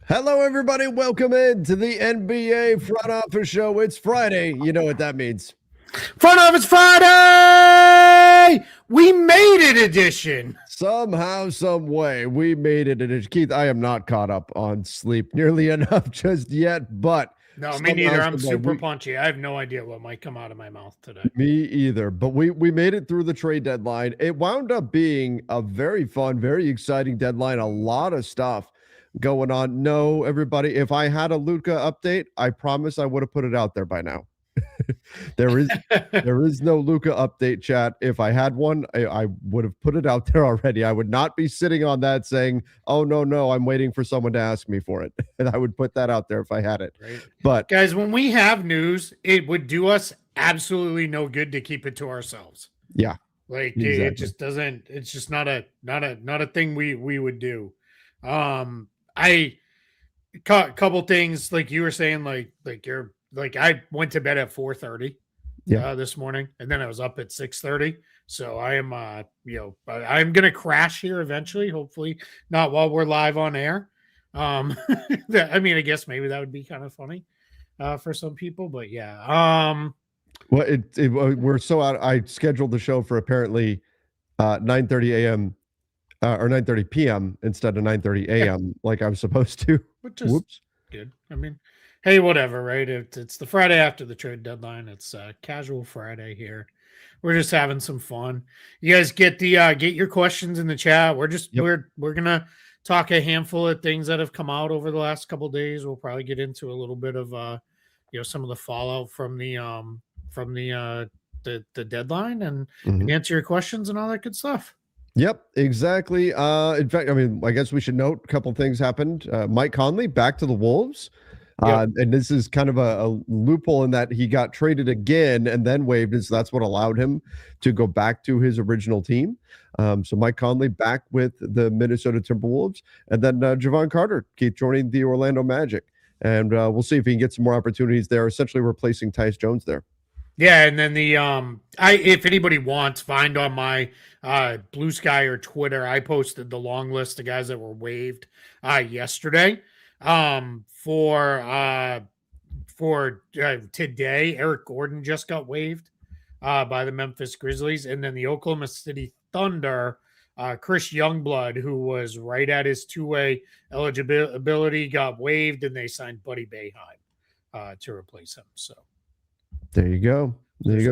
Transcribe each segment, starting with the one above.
Hello, everybody. Welcome in to the NBA Front Office Show. It's Friday. You know what that means. Front Office Friday! We made it edition. Somehow, some way, we made it. Keith, I am not caught up on sleep nearly enough just yet, but no, me neither. I'm super punchy. I have no idea what might come out of my mouth today. Me either. But we made it through the trade deadline. It wound up being a very fun, very exciting deadline. A lot of stuff going on. No, everybody, if I had a Luka update, I promise I would have put it out there by now. there is no Luka update, chat. If I had one, I would have put it out there already. I would not be sitting on that saying, oh, no, I'm waiting for someone to ask me for it. And I would put that out there if I had it. Right. But guys, when we have news, it would do us absolutely no good to keep it to ourselves. Yeah. Like exactly. It just doesn't, it's just not a thing we would do. I couple things like you were saying, like you're like I went to bed at 4:30 this morning, and then I was up at 6:30. So I am I'm gonna crash here eventually, hopefully not while we're live on air. I mean, I guess maybe that would be kind of funny for some people, but yeah. Well, we're so out. I scheduled the show for apparently 9:30 a.m. Or 9:30 p.m. instead of 9:30 a.m. like I was supposed to. Which is whoops. Good. I mean, hey, whatever, right? It's the Friday after the trade deadline. It's casual Friday here. We're just having some fun. You guys get your questions in the chat. We're just we're gonna talk a handful of things that have come out over the last couple of days. We'll probably get into a little bit of some of the fallout from the deadline and answer your questions and all that good stuff. Yep, exactly. In fact, I mean, I guess we should note a couple things happened. Mike Conley back to the Wolves. And this is kind of a loophole in that he got traded again and then waived, and so that's what allowed him to go back to his original team. So Mike Conley back with the Minnesota Timberwolves, and then Javon Carter joining the Orlando Magic. And we'll see if he can get some more opportunities there, essentially replacing Tyus Jones there. Yeah, and then if anybody wants, find on my Blue Sky or Twitter, I posted the long list of guys that were waived yesterday. For today, Eric Gordon just got waived by the Memphis Grizzlies, and then the Oklahoma City Thunder, Chris Youngblood, who was right at his two-way eligibility, got waived, and they signed Buddy Boeheim to replace him. So there you go.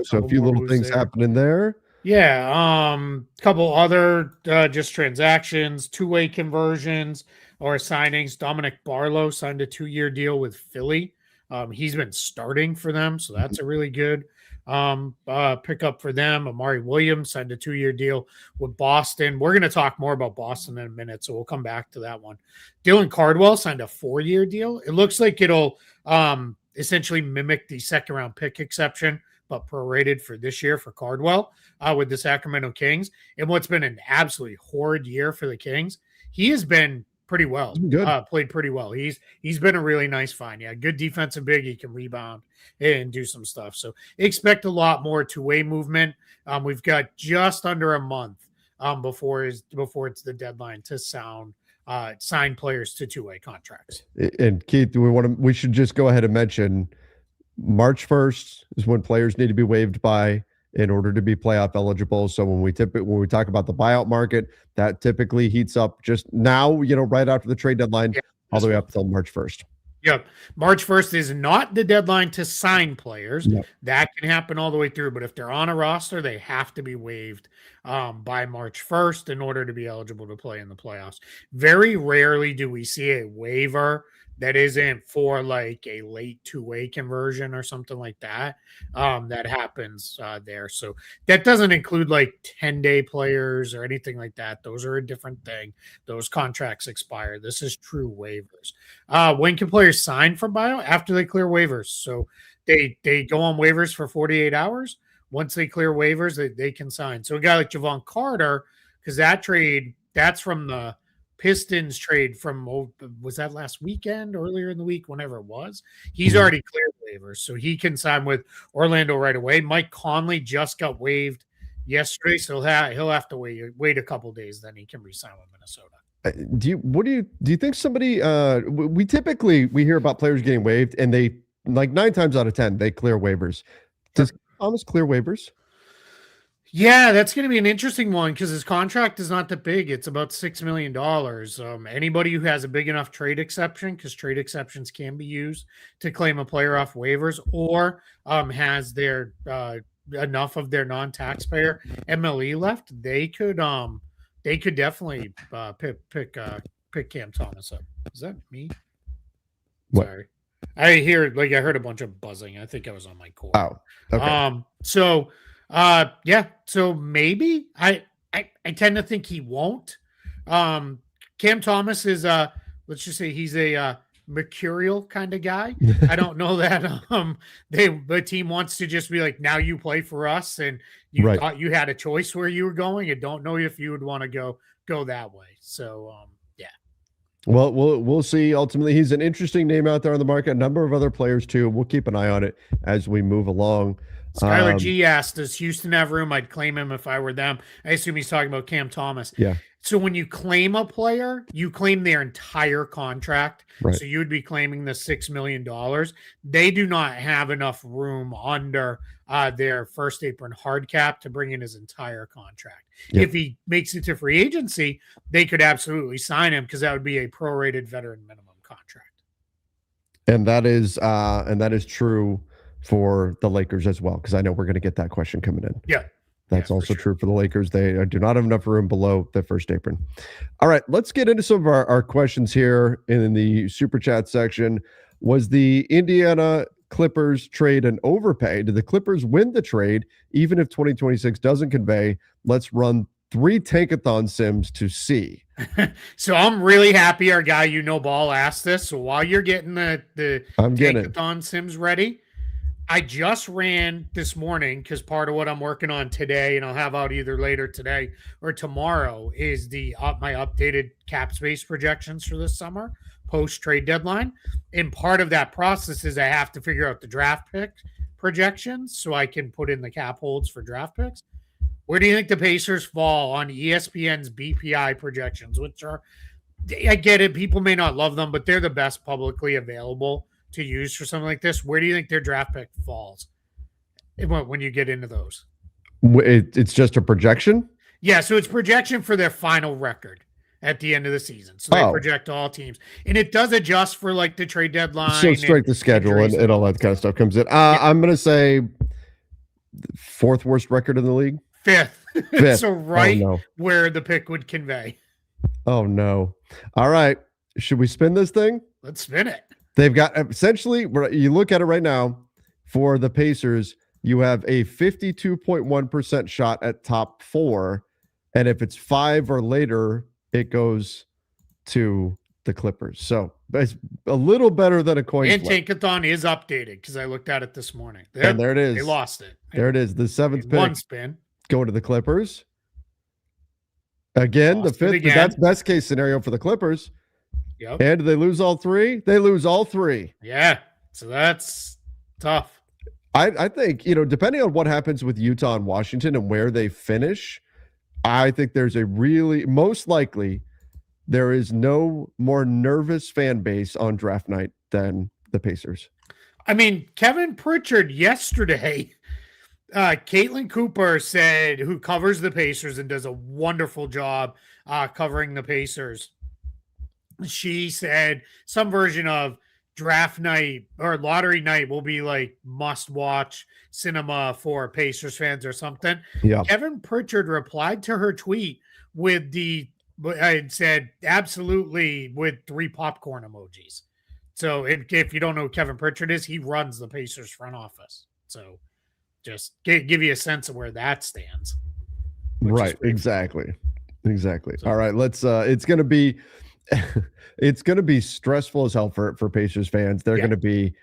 So a few little things happening there. Yeah. Couple other just transactions, two-way conversions or signings. Dominic Barlow signed a 2-year deal with Philly. He's been starting for them, so that's a really good pickup for them. Amari Williams signed a 2-year deal with Boston. We're going to talk more about Boston in a minute, so we'll come back to that one. Dylan Cardwell signed a 4-year deal. It looks like it'll essentially mimic the second-round pick exception, but prorated for this year for Cardwell with the Sacramento Kings. And what's been an absolutely horrid year for the Kings, he has been pretty well. Played pretty well. He's been a really nice find. Yeah, good defensive big. He can rebound and do some stuff. So expect a lot more two-way movement. We've got just under a month before it's the deadline to sign players to two-way contracts. And Keith, we should just go ahead and mention March 1st is when players need to be waived by in order to be playoff eligible. So when we talk about the buyout market, that typically heats up just now, right after the trade deadline, all the way up until March 1st. Yep. March 1st is not the deadline to sign players. Yep. That can happen all the way through. But if they're on a roster, they have to be waived by March 1st in order to be eligible to play in the playoffs. Very rarely do we see a waiver that isn't for like a late two-way conversion or something like that. That happens there. So that doesn't include like 10-day players or anything like that. Those are a different thing. Those contracts expire. This is true waivers. When can players sign for buyout? After they clear waivers. So they go on waivers for 48 hours. Once they clear waivers, they can sign. So a guy like Javon Carter, because that's from the Pistons trade from, was that last weekend, earlier in the week, whenever it was? He's already cleared waivers, so he can sign with Orlando right away. Mike Conley just got waived yesterday, so he'll have to wait a couple days, then he can resign with Minnesota. Do you think somebody we typically hear about players getting waived and they like 9 times out of 10 they clear waivers. Does Thomas clear waivers? Yeah, that's going to be an interesting one because his contract is not that big. It's about $6 million. Anybody who has a big enough trade exception, because trade exceptions can be used to claim a player off waivers, or has their enough of their non-taxpayer MLE left, they could definitely pick Cam Thomas up. Is that me? What? Sorry, I heard a bunch of buzzing. I think I was on my cord. Oh, okay. So maybe I tend to think he won't. Cam Thomas is let's just say he's a mercurial kind of guy. I don't know that the team wants to just be like, now you play for us, and you thought you had a choice where you were going. I don't know if you would want to go that way. So yeah. Well, we'll see. Ultimately, he's an interesting name out there on the market. A number of other players too. We'll keep an eye on it as we move along. Skylar G asked, does Houston have room? I'd claim him if I were them. I assume he's talking about Cam Thomas. Yeah. So when you claim a player, you claim their entire contract. Right. So you would be claiming the $6 million. They do not have enough room under their first apron hard cap to bring in his entire contract. Yeah. If he makes it to free agency, they could absolutely sign him because that would be a prorated veteran minimum contract. And that is true for the Lakers as well, because I know we're going to get that question coming in. Yeah. That's also true for the Lakers. They do not have enough room below the first apron. All right, let's get into some of our questions here in the Super Chat section. Was the Indiana Clippers trade an overpay? Did the Clippers win the trade, even if 2026 doesn't convey? Let's run 3 tankathon sims to see. So I'm really happy our guy Ball asked this. So while you're getting the tankathon sims ready, I just ran this morning because part of what I'm working on today, and I'll have out either later today or tomorrow, is my updated cap space projections for this summer post trade deadline. And part of that process is I have to figure out the draft pick projections so I can put in the cap holds for draft picks. Where do you think the Pacers fall on ESPN's BPI projections, which are, I get it, people may not love them, but they're the best publicly available to use for something like this? Where do you think their draft pick falls when you get into those? It's just a projection? Yeah, so it's projection for their final record at the end of the season. So they project all teams. And it does adjust for like the trade deadline. So straight the schedule and all that kind of stuff comes in. I'm going to say 4th worst record in the league. 5th. So where the pick would convey. Oh, no. All right. Should we spin this thing? Let's spin it. They've got essentially, you look at it right now for the Pacers, you have a 52.1% shot at top 4. And if it's 5 or later, it goes to the Clippers. So it's a little better than a coin flip. And Tankathon is updated because I looked at it this morning. And there it is. They lost it. There it is. The 7th pick. One spin. Going to the Clippers. Again, the 5th. That's best case scenario for the Clippers. Yep. And do they lose all 3? They lose all 3. Yeah. So that's tough. I think, depending on what happens with Utah and Washington and where they finish, I think there's most likely, there is no more nervous fan base on draft night than the Pacers. I mean, Kevin Pritchard yesterday, Caitlin Cooper said, who covers the Pacers and does a wonderful job covering the Pacers. She said some version of draft night or lottery night will be like must watch cinema for Pacers fans or something. Yeah. Kevin Pritchard replied to her tweet with I said absolutely with 3 popcorn emojis. So if you don't know who Kevin Pritchard is, he runs the Pacers front office. So just give you a sense of where that stands. Right. Exactly. So, all right. Let's it's going to be stressful as hell for Pacers fans. They're going to be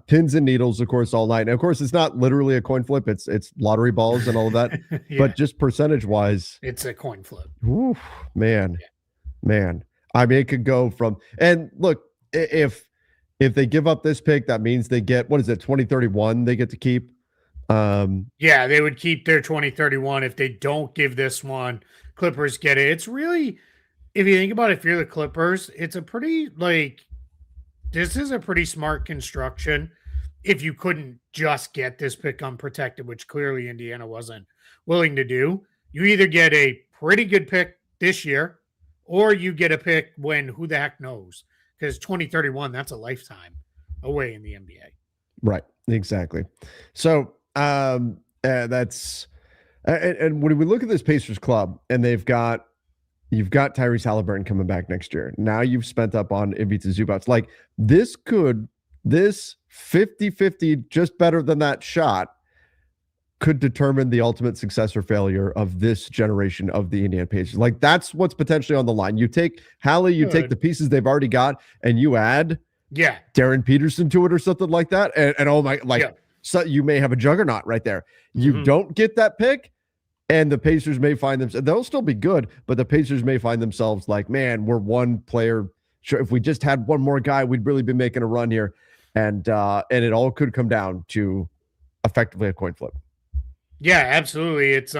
pins and needles, of course, all night. And of course, it's not literally a coin flip. It's lottery balls and all of that. But just percentage wise, it's a coin flip. Oof, man. I mean, it could go from, and look, if they give up this pick, that means they get, 2031 they get to keep. Yeah, they would keep their 2031 if they don't give this one. Clippers get it. It's really, if you think about it, if you're the Clippers, it's a pretty this is a pretty smart construction. If you couldn't just get this pick unprotected, which clearly Indiana wasn't willing to do, you either get a pretty good pick this year, or you get a pick when who the heck knows? Because 2031, that's a lifetime away in the NBA. Right. Exactly. So that's and when we look at this Pacers club and you've got Tyrese Halliburton coming back next year. Now you've spent up on Ivica Zubac. Like this 50-50, just better than that shot, could determine the ultimate success or failure of this generation of the Indiana Pacers. Like that's what's potentially on the line. You take Hallie, you take the pieces they've already got, and you add Darren Peterson to it or something like that. And oh my, so you may have a juggernaut right there. You don't get that pick. And the Pacers may find themselves, they'll still be good, but the Pacers may find themselves like, man, we're one player. Sure, if we just had one more guy, we'd really be making a run here. And it all could come down to effectively a coin flip. Yeah, absolutely. It's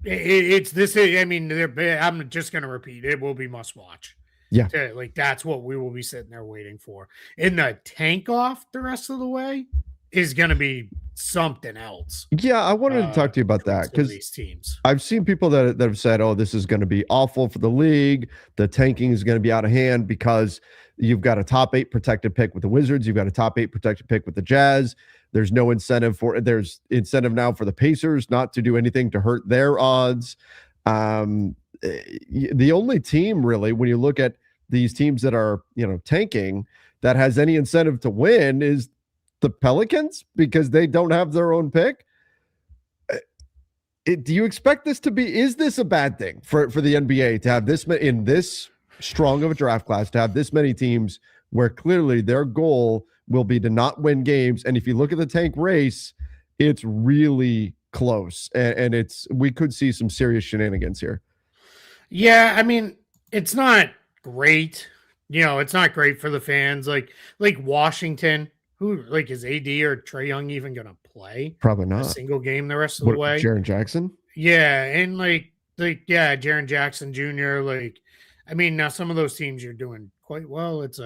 it's this. I mean, I'm just gonna repeat. It will be must watch. Yeah, that's what we will be sitting there waiting for. And the tank off the rest of the way is going to be something else. Yeah, I wanted to talk to you about that because these teams. I've seen people that have said, "Oh, this is going to be awful for the league. The tanking is going to be out of hand because you've got a top 8 protected pick with the Wizards. You've got a top 8 protected pick with the Jazz. There's incentive now for the Pacers not to do anything to hurt their odds." The only team really, when you look at these teams that are, tanking, that has any incentive to win is the Pelicans because they don't have their own pick. Do you expect this to be, is this a bad thing for the NBA to have this in this strong of a draft class, to have this many teams where clearly their goal will be to not win games? And if you look at the tank race, it's really close and we could see some serious shenanigans here. Yeah, I mean, it's not great. It's not great for the fans. Like Washington, who is AD or Trae Young even going to play? Probably not a single game the rest of the way. Jaren Jackson? Yeah, and Jaren Jackson Jr. I mean, now some of those teams you're doing quite well. It's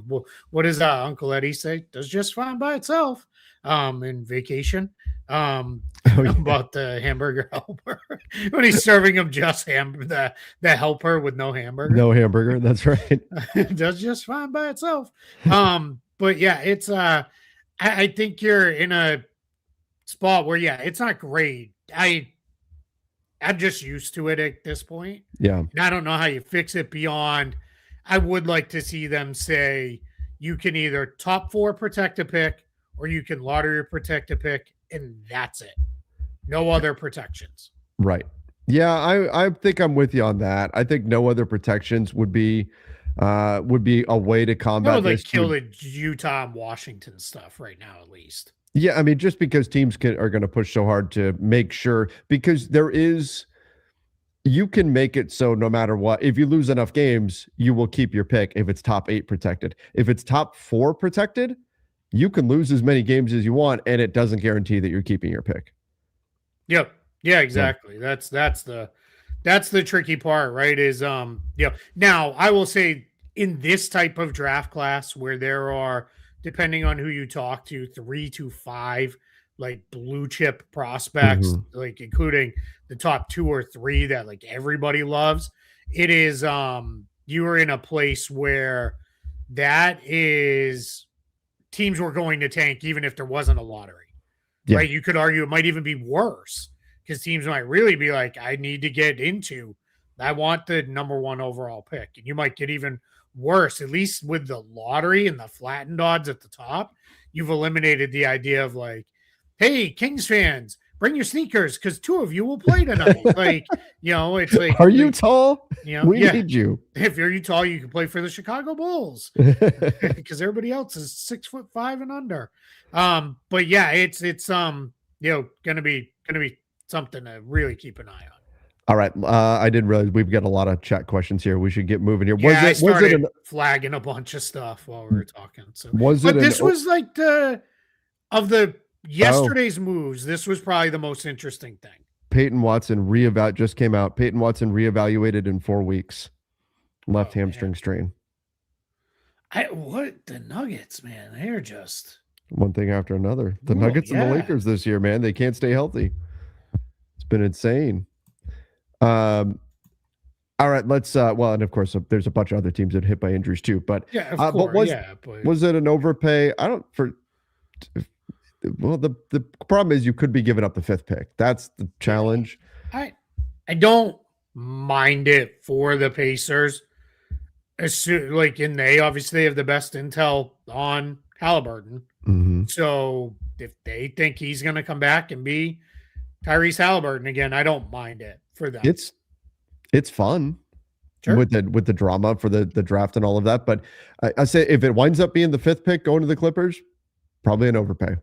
what does Uncle Eddie say? Does just fine by itself. In Vacation. About the hamburger helper when he's serving him just the helper with no hamburger. No hamburger, that's right. It does just fine by itself. But yeah, it's I think you're in a spot where it's not great. I'm just used to it at this point. Yeah. And I don't know how you fix it beyond. I would like to see them say you can either top 4 protect a pick or you can lottery protect a pick, and that's it. No other protections. Right. Yeah, I think I'm with you on that. I think no other protections would be a way to combat this. Kill the Utah and Washington stuff right now, at least. Yeah, I mean, just because teams are going to push so hard to make sure, because you can make it so no matter what, if you lose enough games, you will keep your pick if it's top 8 protected. If it's top 4 protected, you can lose as many games as you want, and it doesn't guarantee that you're keeping your pick. Yep. Yeah, exactly. Yeah. That's the tricky part, right? Is now I will say in this type of draft class where there are, depending on who you talk to, 3 to 5 blue chip prospects, including the top 2 or 3 that everybody loves. It is you are in a place where that is teams were going to tank even if there wasn't a lottery, right? You could argue it might even be worse because teams might really be like, I need to get into, I want the number 1 overall pick. And you might get even worse, at least with the lottery and the flattened odds at the top. You've eliminated the idea of hey, Kings fans, bring your sneakers because 2 of you will play tonight. It's are you tall? We need you. If you're tall, you can play for the Chicago Bulls because everybody else is 6'5" and under. But yeah, it's gonna be something to really keep an eye on. All right. I didn't realize we've got a lot of chat questions here. We should get moving here. Yeah, I started flagging a bunch of stuff while we were talking. So but this was like yesterday's moves, this was probably the most interesting thing. Peyton Watson just came out. Peyton Watson reevaluated in 4 weeks. Left hamstring strain. The Nuggets, man, they're just one thing after another. The Nuggets and the Lakers this year, man, they can't stay healthy. It's been insane. All right, let's well, and of course there's a bunch of other teams that hit by injuries too, but of course, was it an overpay? The problem is you could be giving up the 5th pick. That's the challenge. I don't mind it for the Pacers. They obviously have the best intel on Halliburton. Mm-hmm. So if they think he's going to come back and be Tyrese Halliburton again, I don't mind it for them. It's fun. Sure. With the drama for the draft and all of that. But I say if it winds up being the 5th pick going to the Clippers, probably an overpay.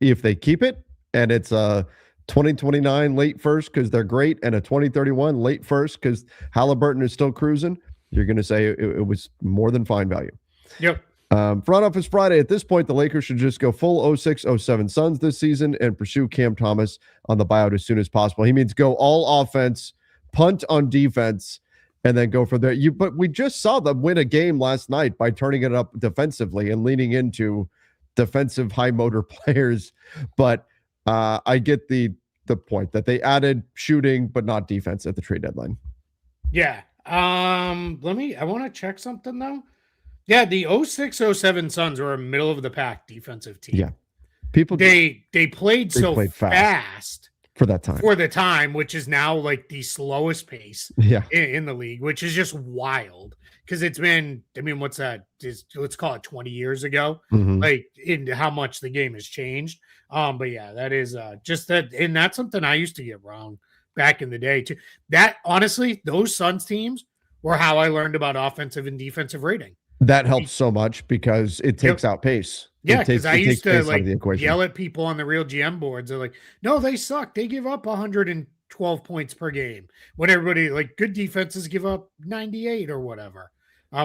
If they keep it and it's a 2029 late first because they're great and a 2031 late first because Halliburton is still cruising, you're going to say it was more than fine value. Yep. Front Office Friday. At this point, the Lakers should just go full 06-07 Suns this season and pursue Cam Thomas on the buyout as soon as possible. He means go all offense, punt on defense, and then go from there. But we just saw them win a game last night by turning it up defensively and leaning into defensive high motor players. But I get the point that they added shooting but not defense at the trade deadline. Yeah. I want to check something though. Yeah, the 06-07 Suns were a middle of the pack defensive team. Yeah. They played fast for that time. For the time, which is now like the slowest pace in the league, which is just wild. Because it's been, what's that? Let's call it 20 years ago. Mm-hmm. Like in how much the game has changed. But yeah, that is just that, and that's something I used to get wrong back in the day too. That honestly, those Suns teams were how I learned about offensive and defensive rating. That helps so much because it takes out pace. Yeah, because I used to like yell at people on the Real GM boards. They're like, no, they suck. They give up 112 points per game. When everybody, like, good defenses give up 98 or whatever.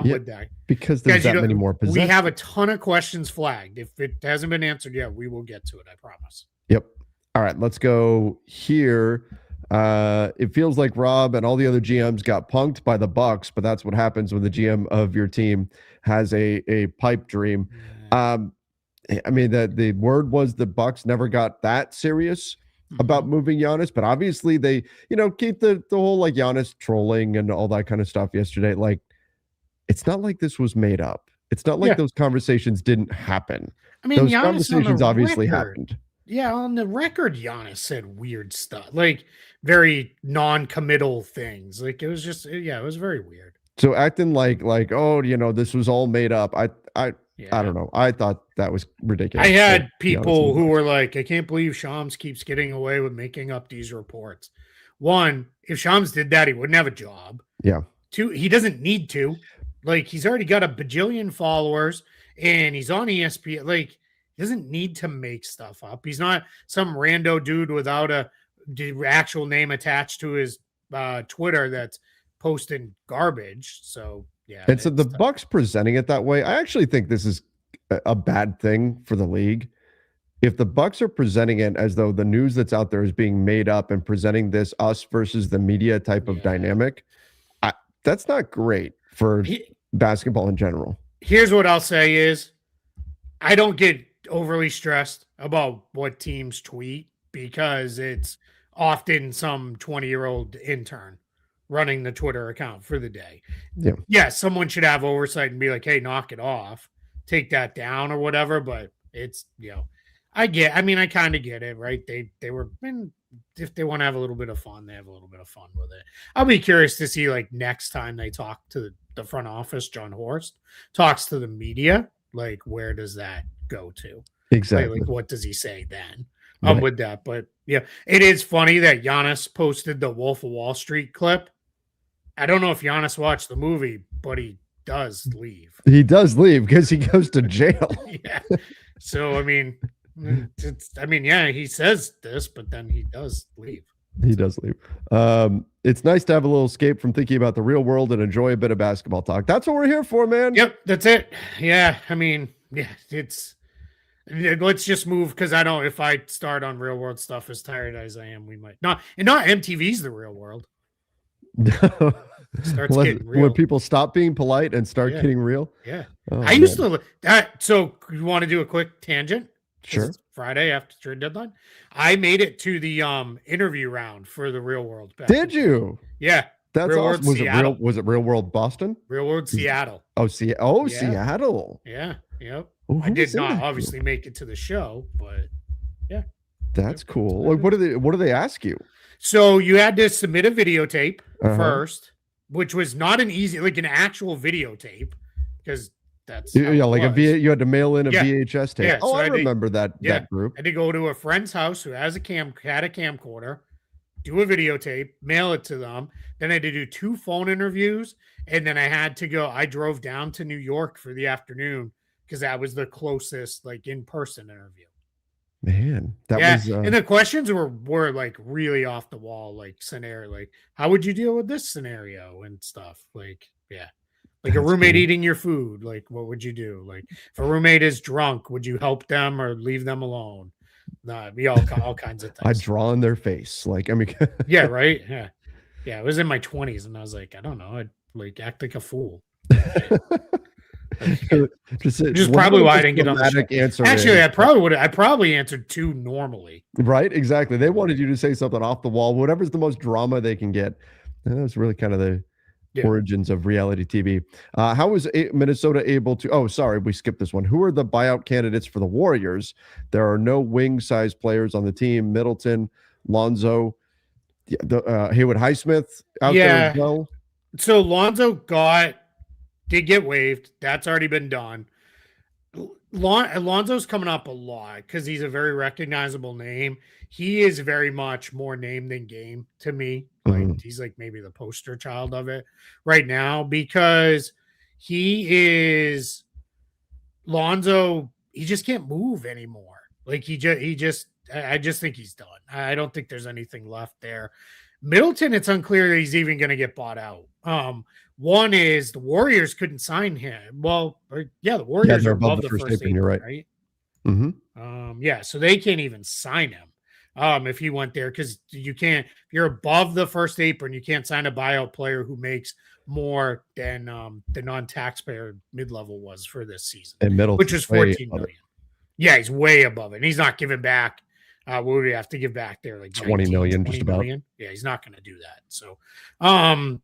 With that. Because there's that many more possessions. We have a ton of questions flagged. If it hasn't been answered yet, we will get to it, I promise. Yep. All right, let's go here. It feels like Rob and all the other GMs got punked by the Bucks, but that's what happens when the GM of your team has a pipe dream. The word was the Bucks never got that serious about moving Giannis, but obviously they, keep the whole like Giannis trolling and all that kind of stuff yesterday. Like, it's not like this was made up. It's not like those conversations didn't happen. Those Giannis conversations obviously happened. Yeah, on the record, Giannis said weird stuff, like very non-committal things. Like it was just, it was very weird. So acting like, oh, this was all made up. I don't know. I thought that was ridiculous. I had people who were like, I can't believe Shams keeps getting away with making up these reports. One, if Shams did that, he wouldn't have a job. Yeah. Two, he doesn't need to. Like, he's already got a bajillion followers and he's on ESPN. Like, he doesn't need to make stuff up. He's not some rando dude without a actual name attached to his Twitter that's posting garbage. So, yeah. And so the Bucks presenting it that way, I actually think this is a bad thing for the league. If the Bucks are presenting it as though the news that's out there is being made up and presenting this us versus the media type of dynamic, that's not great for basketball in general. Here's what I'll say is I don't get overly stressed about what teams tweet because it's often some 20-year-old intern running the Twitter account for the day. Yeah, someone should have oversight and be like, hey, knock it off, take that down or whatever. But it's, I kind of get it, right? They were, if they want to have a little bit of fun, they have a little bit of fun with it. I'll be curious to see, like, next time they talk to the front office, John Horst talks to the media, like, where does that go to? Exactly. Like, what does he say then? With that. But yeah, it is funny that Giannis posted the Wolf of Wall Street clip. I don't know if Giannis watched the movie, but he does leave. He does leave because he goes to jail. Yeah. So, he says this, but then he does leave. He does leave. It's nice to have a little escape from thinking about the real world and enjoy a bit of basketball talk. That's what we're here for, man. Yep, that's it. Yeah, I mean, yeah, let's just move because I don't. If I start on real world stuff, as tired as I am, we might not. And not MTV's the real world. Starts getting real. When people stop being polite and start getting real. Yeah. I used to so you want to do a quick tangent? Sure. Friday after trade deadline. I made it to the interview round for the real world. Did you? Yeah. That's real awesome. Was it real world Boston? Real world Seattle. Seattle. Yeah. Yep. I did not obviously make it to the show, but yeah. That's cool. Like, what do they ask you? So you had to submit a videotape first, which was not an easy, like an actual videotape, because that's like you had to mail in a VHS tape. Yeah, so I remember that group. I had to go to a friend's house who has had a camcorder, do a videotape, mail it to them. Then I had to do 2 phone interviews, and then I drove down to New York for the afternoon because that was the closest like in-person interview. Man, that was and the questions were like really off the wall, like scenario, like how would you deal with this scenario and stuff, like like a roommate eating your food, like what would you do? Like if a roommate is drunk, would you help them or leave them alone? Nah, be all kinds of things. I draw in their face, like I mean, yeah, right, yeah. I was in my 20s, and I was like, I don't know, I'd like act like a fool. Just probably why I didn't get on the show. Answer. Actually, I probably answered 2 normally. Right, exactly. They wanted you to say something off the wall, whatever's the most drama they can get. And that was really kind of the origins of reality TV. How was Minnesota able to? Oh, sorry, we skipped this one. Who are the buyout candidates for the Warriors? There are no wing-sized players on the team. Middleton, Lonzo, Haywood Highsmith out there as well. So Lonzo did get waived. That's already been done. Alonzo's coming up a lot because he's a very recognizable name. He is very much more name than game to me. Like he's like maybe the poster child of it right now because Lonzo. He just can't move anymore. Like I just think he's done. I don't think there's anything left there. Middleton, it's unclear that he's even going to get bought out. One is the Warriors couldn't sign him. Well, the Warriors are above the first apron, right? Mm-hmm. So they can't even sign him if he went there because you can't. If you're above the first apron, you can't sign a buyout player who makes more than the non-taxpayer mid-level was for this season, which was 14 million. Yeah, he's way above it. And he's not giving back. What would we have to give back there? Like 20 million, just about. Yeah, he's not going to do that. So,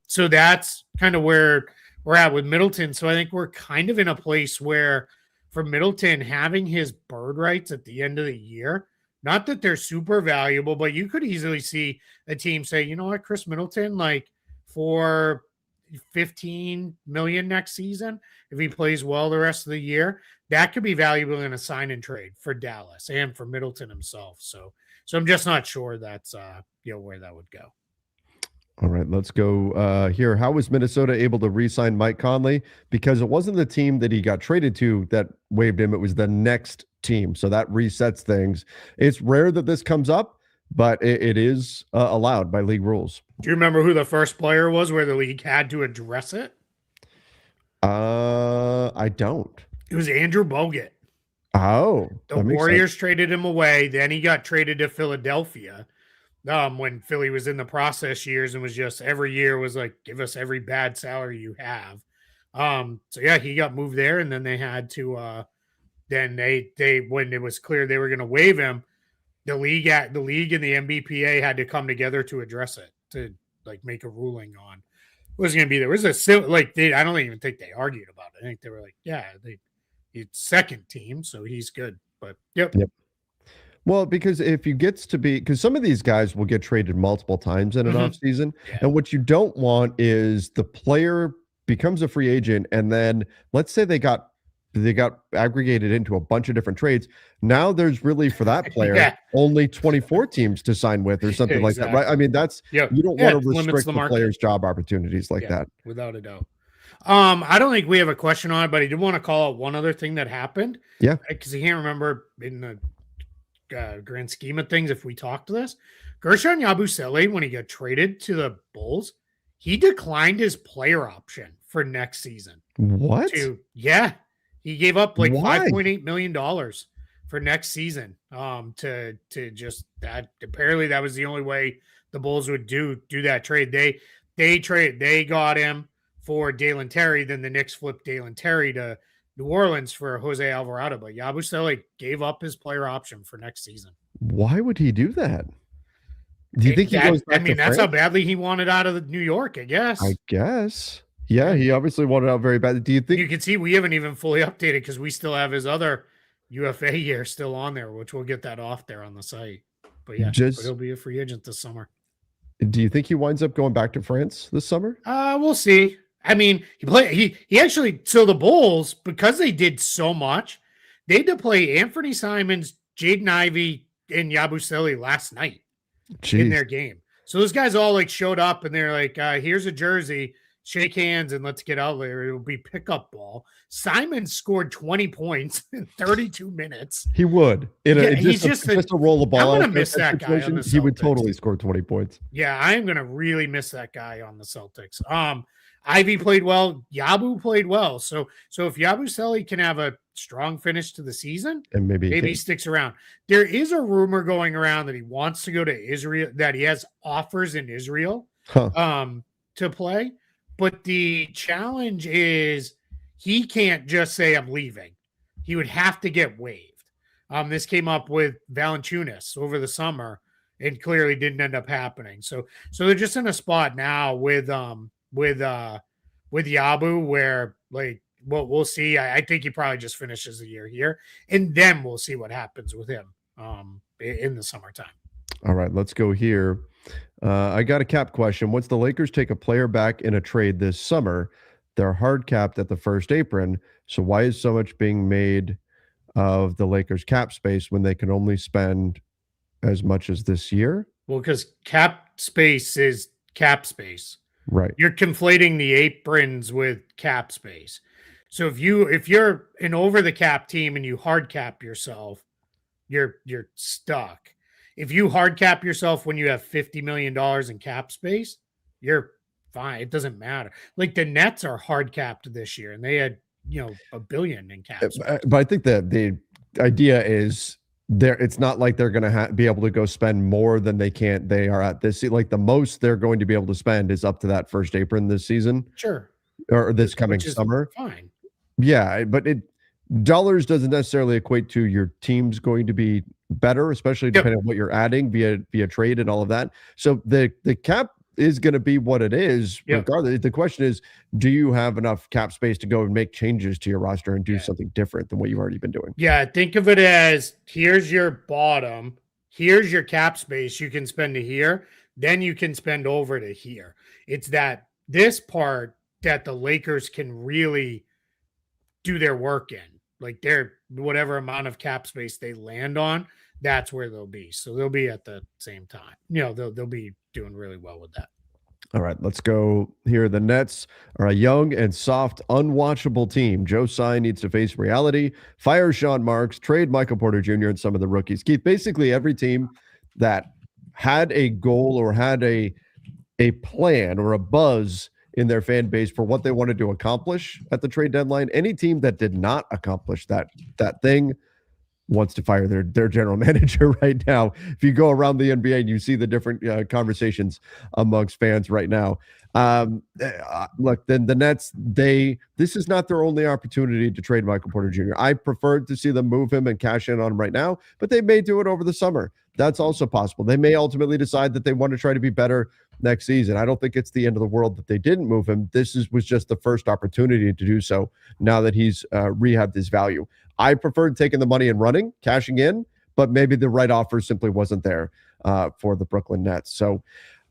so that's kind of where we're at with Middleton. So I think we're kind of in a place where for Middleton having his bird rights at the end of the year, not that they're super valuable, but you could easily see a team say, you know what, Chris Middleton, like for 15 million next season, if he plays well the rest of the year, that could be valuable in a sign and trade for Dallas and for Middleton himself. So I'm just not sure that's where that would go. All right, let's go here. How was Minnesota able to re-sign Mike Conley? Because it wasn't the team that he got traded to that waived him. It was the next team. So that resets things. It's rare that this comes up, but it is allowed by league rules. Do you remember who the first player was where the league had to address it? I don't. It was Andrew Bogut. Oh, the Warriors traded him away. Then he got traded to Philadelphia when Philly was in the process years and was just every year was like, give us every bad salary you have. So yeah, he got moved there, and then they had to. Then they when it was clear they were going to waive him, the league and the NBPA had to come together to address it, to like make a ruling on what was going to be there. It was I don't even think they argued about it. I think they were like, yeah, he's second team, so he's good. But yep. Well, because if you gets to be, because some of these guys will get traded multiple times in an offseason, and what you don't want is the player becomes a free agent, and then let's say they got aggregated into a bunch of different trades. Now there's really for that player only 24 teams to sign with or something like that, right? I mean, that's you don't want to restrict the players' job opportunities like that. Without a doubt. I don't think we have a question on it, but I did want to call out one other thing that happened. Yeah. Because I can't remember in the grand scheme of things if we talked to this. Gershon Yabusele, when he got traded to the Bulls, he declined his player option for next season. What? He gave up like Why? $5.8 million for next season. To just that. Apparently, that was the only way the Bulls would do that trade. They got him for Dalen Terry. Then the Knicks flipped Dalen Terry to New Orleans for Jose Alvarado. But Yabusele gave up his player option for next season. Why would he do that? Do you think he goes back to that's France? how badly he wanted out of New York, I guess. I guess. Yeah, he obviously wanted out very bad. Do you think you can see we haven't even fully updated because we still have his other UFA year still on there, which we'll get that off there on the site. But yeah, but he'll be a free agent this summer. Do you think he winds up going back to France this summer? We'll see. I mean, he actually, so the Bulls, because they did so much, they had to play Anthony Simons, Jaden Ivey, and Yabusele last night in their game. So those guys all like showed up and they're like, here's a jersey, shake hands and let's get out there. It will be pickup ball. Simon scored 20 points in 32 minutes. He would. He's just a roll of ball. I'm going to miss that guy on the Celtics. He would totally score 20 points. Yeah, I am going to really miss that guy on the Celtics. Ivy played well. Yabu played well. So if Yabusele can have a strong finish to the season, and maybe he sticks around. There is a rumor going around that he wants to go to Israel, that he has offers in Israel to play. But the challenge is he can't just say I'm leaving. He would have to get waived. This came up with Valanciunas over the summer and clearly didn't end up happening. So they're just in a spot now with Yabu where like we'll see. I think he probably just finishes the year here, and then we'll see what happens with him in the summertime. All right, let's go here. I got a cap question. Once the Lakers take a player back in a trade this summer, they're hard capped at the first apron. So why is so much being made of the Lakers cap space when they can only spend as much as this year? Well, because cap space is cap space. Right. You're conflating the aprons with cap space. So if you're an over the cap team and you hard cap yourself, you're stuck. If you hard cap yourself when you have $50 million in cap space, you're fine. It doesn't matter. Like the Nets are hard capped this year and they had, $1 billion in cap space. But I think that the idea is it's not like they're going to be able to go spend more than they are at this. Like the most they're going to be able to spend is up to that first apron this season. Sure. Or this coming summer. Fine. Yeah. But dollars doesn't necessarily equate to your team's going to be better, especially depending on what you're adding via trade and all of that. So the cap is going to be what it is regardless. The question is, do you have enough cap space to go and make changes to your roster and do something different than what you've already been doing? Yeah, think of it as here's your bottom, here's your cap space you can spend to here, then you can spend over to here. It's this part that the Lakers can really do their work in. Like their whatever amount of cap space they land on, that's where they'll be. So they'll be at the same time. They'll be doing really well with that. All right, let's go here. The Nets are a young and soft, unwatchable team. Joe Tsai needs to face reality, fire Sean Marks, trade Michael Porter Jr. and some of the rookies. Keith, basically every team that had a goal or had a plan or a buzz in their fan base for what they wanted to accomplish at the trade deadline, any team that did not accomplish that thing wants to fire their general manager right now. If you go around the NBA and you see the different conversations amongst fans right now, look, then the Nets, this is not their only opportunity to trade Michael Porter Jr. I preferred to see them move him and cash in on him right now, but they may do it over the summer. That's also possible. They may ultimately decide that they want to try to be better next season. I don't think it's the end of the world that they didn't move him. Was just the first opportunity to do so now that he's rehabbed his value. I preferred taking the money and running, cashing in, but maybe the right offer simply wasn't there for the Brooklyn Nets. So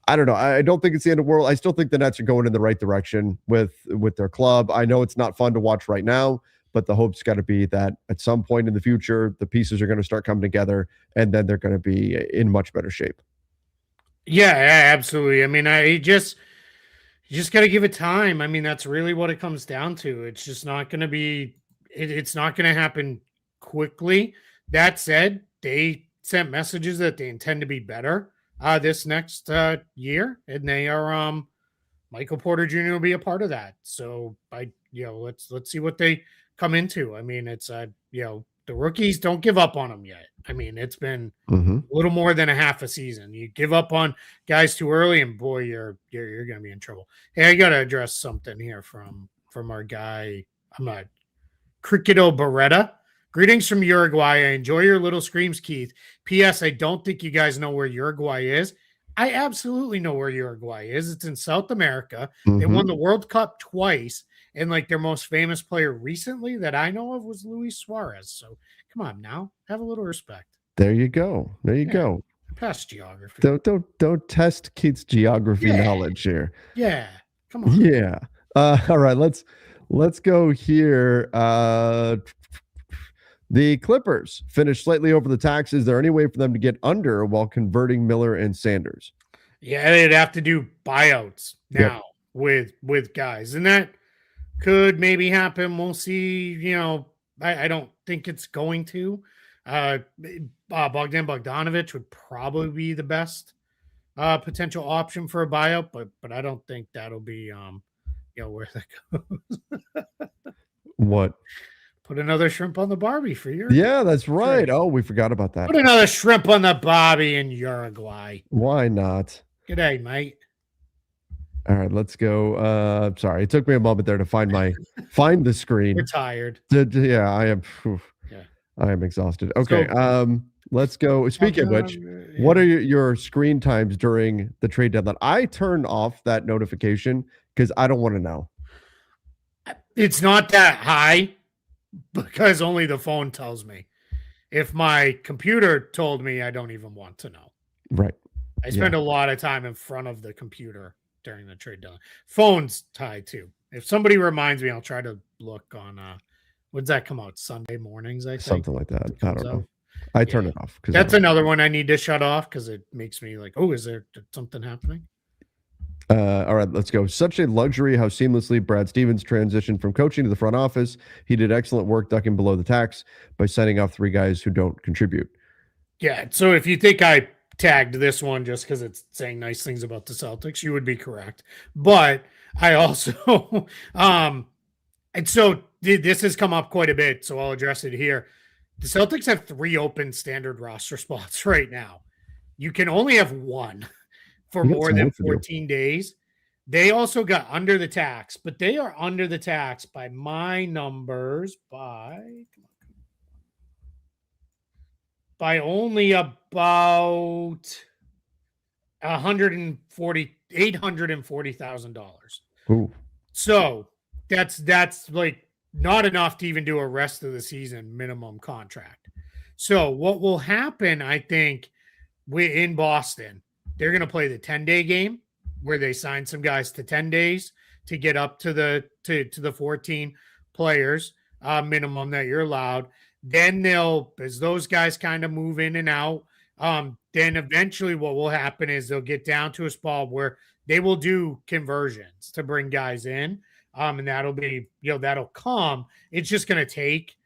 I don't know. I don't think it's the end of the world. I still think the Nets are going in the right direction with their club. I know it's not fun to watch right now, but the hope's got to be that at some point in the future, the pieces are going to start coming together and then they're going to be in much better shape. Yeah, absolutely. I mean, you just got to give it time. I mean, that's really what it comes down to. It's just not going to be, it's not going to happen quickly. That said, they sent messages that they intend to be better. this next year, and they are Michael Porter Jr. will be a part of that. So let's see what they come into. I mean, it's the rookies, don't give up on them yet. I mean, it's been a little more than a half a season. You give up on guys too early, and boy, you're going to be in trouble. Hey, I got to address something here from our guy. I'm not Crickito Beretta. Greetings from Uruguay. I enjoy your little screams, Keith. P.S. I don't think you guys know where Uruguay is. I absolutely know where Uruguay is. It's in South America. They won the World Cup twice. And like their most famous player recently that I know of was Luis Suarez. So come on now, have a little respect. There you go. There you go. Past geography. Don't test Keith's geography knowledge here. Yeah. Come on. Yeah. All right. Let's go here. The Clippers finished slightly over the tax. Is there any way for them to get under while converting Miller and Sanders? Yeah, they'd have to do buyouts now with guys, and that could maybe happen. We'll see. I don't think it's going to. Bogdan Bogdanovic would probably be the best potential option for a buyout, but I don't think that'll be where that goes. What? Put another shrimp on the Barbie for you. Yeah, that's right. Oh, we forgot about that. Put another shrimp on the Barbie in Uruguay. Why not? Good day, mate. All right, let's go. Sorry, it took me a moment there to find the screen. You're tired. Yeah, I am. Yeah. I am exhausted. Okay, let's go. Speaking of which, what are your screen times during the trade deadline? I turn off that notification because I don't want to know. It's not that high because only the phone tells me. If my computer told me, I don't even want to know. Right. I spend a lot of time in front of the computer during the trade deadline. Phone's tied too. If somebody reminds me, I'll try to look on when's that come out? Sunday mornings, I think. Something like that. I don't know. I turn it off. That's another one I need to shut off because it makes me like, oh, is there something happening? All right, let's go. Such a luxury how seamlessly Brad Stevens transitioned from coaching to the front office. He did excellent work ducking below the tax by sending off 3 guys who don't contribute. Yeah. So if you think I tagged this one just because it's saying nice things about the Celtics, you would be correct. But I also, and so this has come up quite a bit, so I'll address it here. The Celtics have 3 open standard roster spots right now. You can only have 1 for more than 14 days. They also got under the tax, but they are under the tax by my numbers by only about $840,000. So that's like not enough to even do a rest of the season minimum contract. So what will happen, I think, in Boston, they're going to play the 10-day game where they sign some guys to 10 days to get up to the 14 players minimum that you're allowed. Then as those guys kind of move in and out, then eventually what will happen is they'll get down to a spot where they will do conversions to bring guys in. And that'll be, that'll come. It's just going to take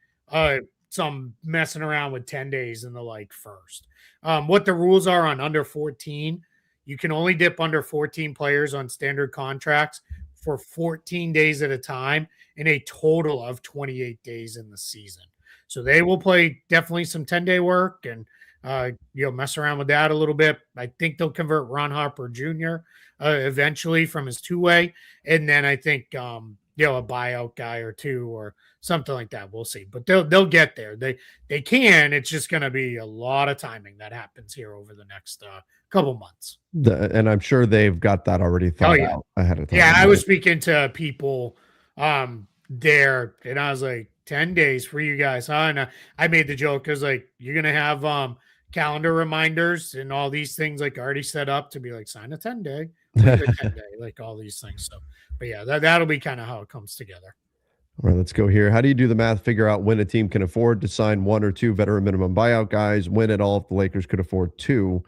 some messing around with 10 days and the like first. What the rules are on under 14, you can only dip under 14 players on standard contracts for 14 days at a time in a total of 28 days in the season. So they will play definitely some 10-day work and, mess around with that a little bit. I think they'll convert Ron Harper Jr. Eventually from his 2-way. And then I think, a buyout guy or 2 or something like that. We'll see, but they'll get there. They can. It's just going to be a lot of timing that happens here over the next couple months. And I'm sure they've got that already thought out ahead of time. Yeah, I was speaking to people there, and I was like, 10 days for you guys, huh? And I made the joke because like you're gonna have calendar reminders and all these things like already set up to be like sign a 10-day, like all these things. So, but yeah, that'll be kind of how it comes together. All right, let's go here. How do you do the math? Figure out when a team can afford to sign 1 or 2 veteran minimum buyout guys. Win it all if the Lakers could afford 2.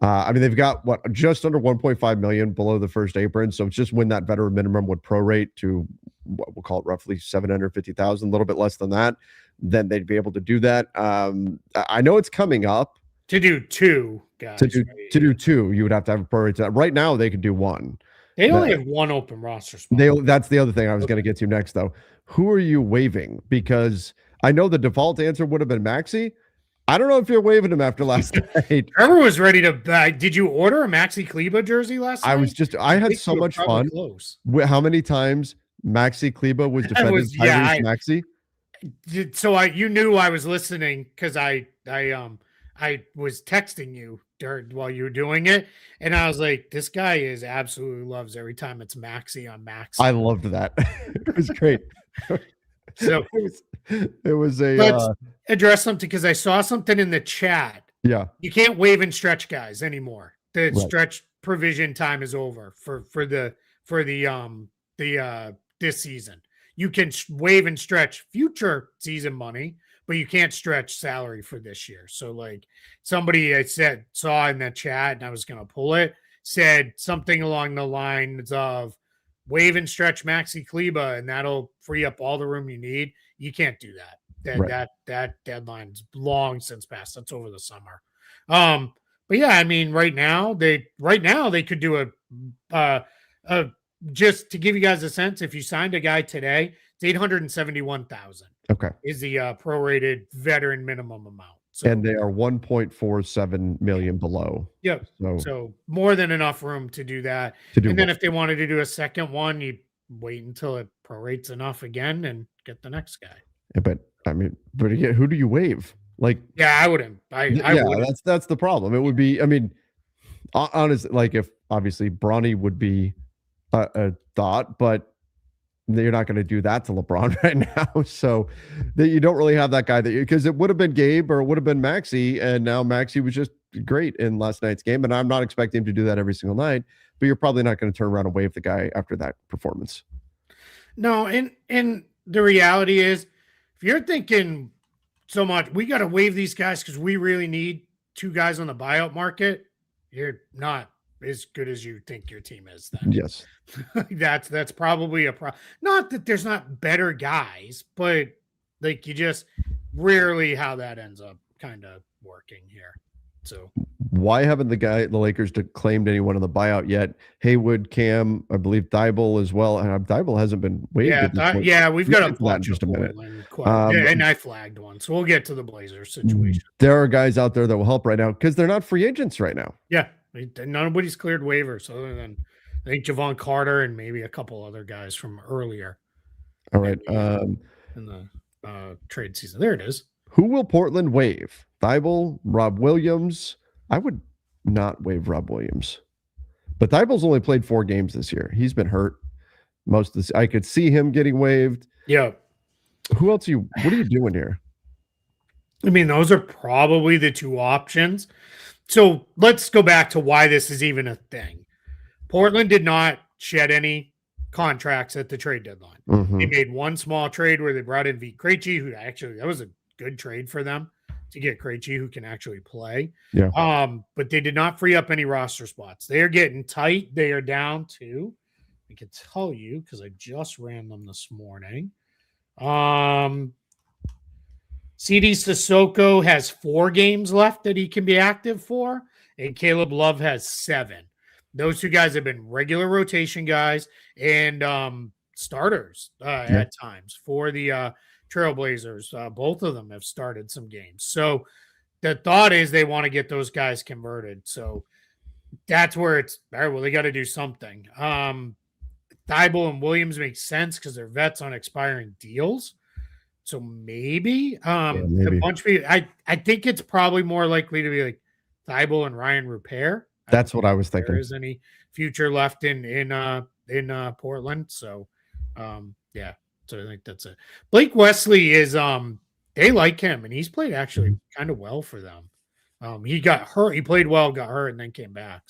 They've got just under 1.5 million below the first apron. So it's just when that veteran minimum would prorate to what we'll call it roughly 750,000, a little bit less than that, then they'd be able to do that. I know it's coming up to do 2 guys. To do two, you would have to have a prorate. Right now, they could do one. They only have one open roster spot. That's the other thing I was going to get to next, though. Who are you waiving? Because I know the default answer would have been Maxey. I don't know if you're waiving him after last night. Trevor was ready to buy. Did you order a Maxi Kleba jersey last night? I had so much fun. Close. How many times Maxi Kleba was defending Tyrese Maxey? So you knew I was listening because I was texting you while you were doing it, and I was like, this guy is absolutely loves every time it's Maxi on Maxi. I loved that. It was great. So it was a let's address something because I saw something in the chat. Yeah, you can't waive and stretch guys anymore. The stretch provision time is over for the this season. You can waive and stretch future season money, but you can't stretch salary for this year. So like somebody I saw in that chat, and I was going to pull it, said something along the lines of waive and stretch Maxi Kleba, and that'll free up all the room you need. You can't do that. That deadline's long since passed. That's over the summer. But yeah, I mean, right now they could do a just to give you guys a sense, if you signed a guy today, it's 871,000. Okay. Is the prorated veteran minimum amount. So, and they are 1.47 million below. Yep. So more than enough room to do that. Then if they wanted to do a second one, you wait until it prorates enough again and get the next guy. Yeah, but again, who do you waive? Like, yeah, I wouldn't. I wouldn't. That's the problem. It would be, I mean, honestly, like if obviously Bronny would be a thought, but you're not going to do that to LeBron right now. So that you don't really have that guy because it would have been Gabe or it would have been Maxey. And now Maxey was just great in last night's game. And I'm not expecting him to do that every single night, but you're probably not going to turn around and waive the guy after that performance. No. And the reality is if you're thinking so much, we got to waive these guys because we really need two guys on the buyout market, you're not as good as you think your team is then. Yes. That's probably a problem. Not that there's not better guys, but like you just rarely how that ends up kind of working here. So why haven't the Lakers claimed anyone in the buyout yet? Haywood, Cam, I believe Thibault as well. And Thibault hasn't been waived. Yeah, we've got a bunch in just a minute. And I flagged one, so we'll get to the Blazers situation. There are guys out there that will help right now because they're not free agents right now. Yeah, nobody's cleared waivers other than I think Javon Carter and maybe a couple other guys from earlier. All right, in the trade season, there it is. Who will Portland waive? Thibault, Rob Williams. I would not waive Rob Williams, but Thibault's only played 4 games this year. He's been hurt most of this. I could see him getting waived. Yeah. Who else? What are you doing here? I mean, those are probably the two options. So let's go back to why this is even a thing. Portland did not shed any contracts at the trade deadline. Mm-hmm. They made one small trade where they brought in Vit Krejci, who actually that was a good trade for them to get Krejci, who can actually play. Yeah. But they did not free up any roster spots. They are getting tight. They are down to, I can tell you because I just ran them this morning. CD Sissoko has 4 games left that he can be active for, and Caleb Love has 7. Those two guys have been regular rotation guys and starters at times for the Trailblazers. Both of them have started some games. So the thought is they want to get those guys converted. So that's where it's, all right, well, they got to do something. Thibault and Williams make sense because they're vets on expiring deals. So maybe, maybe. A bunch of people, I think it's probably more likely to be like Thibault and Ryan Rupert. That's what I was thinking. There is any future left in Portland. So, yeah. So I think that's it. Blake Wesley is, they like him and he's played actually kind of well for them. He got hurt. He played well, got hurt, and then came back.